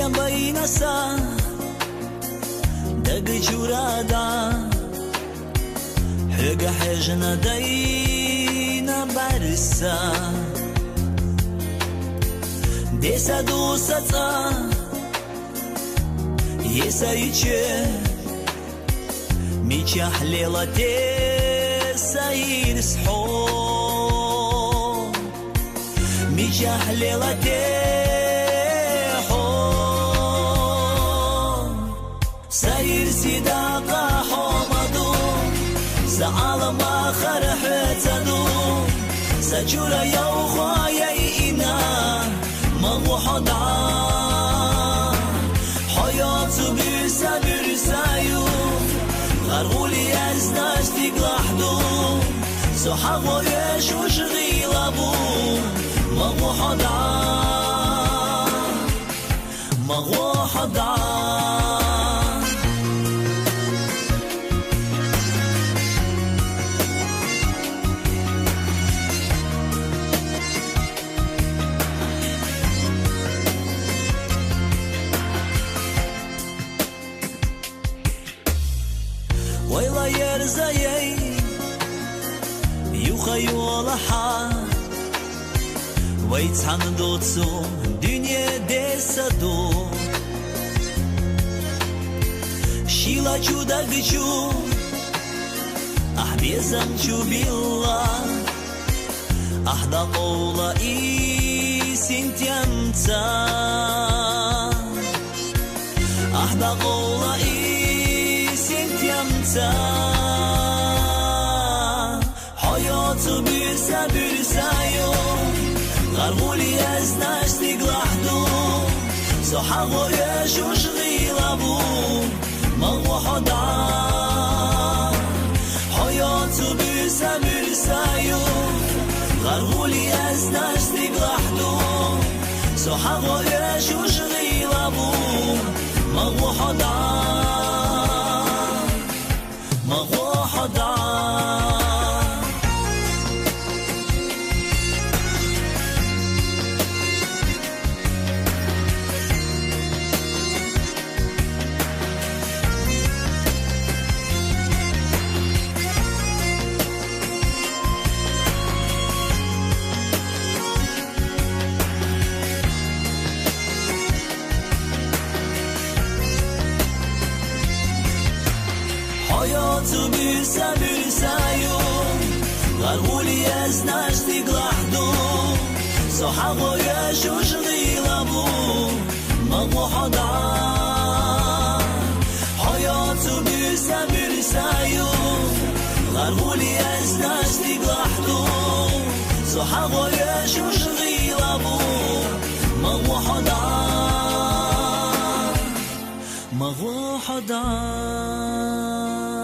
بينسا دق جورادا حق حجنا دينا برسا ديسا دوسا يسا يچه ميچه حليلة ديسا يرسحو ميچه حليلة ديحو سير سيداقا حومدو سعالم آخر حتدو سجورا يوخوا يئنا مغوحو دعا حياتو برسا برسايو غرغولي ازناشتي قلحدو سحقو يشو شغيلابو مغوحو دعا مغوحو دعا ويلا يرزاي يخيو لحا ويتحن دوتسو دنيا ديسادو شيلا جودا جيجو أحبيزم جو بالله أحدا قولا سنتيمتا أحدا قولا سنتيمتا حياتو برسا برسايو غرغولي ازناشتي قلحدو سحقو يشو شغيلابو مغوحو دعا حياتو برسا برسايو غرغولي ازناشتي قلحدو سحقو يشو شغيلابو مغوحو دعا مغوحو دعا حياتو برسا برسايو غرغولي ازناشتي قلحدو سحقو يشو شغيلابو مغوحو دعا حياتو برسا برسايو غرغولي ازناشتي قلحدو سحقو يشو شغيلابو مغوحو دعا مغوحو دعا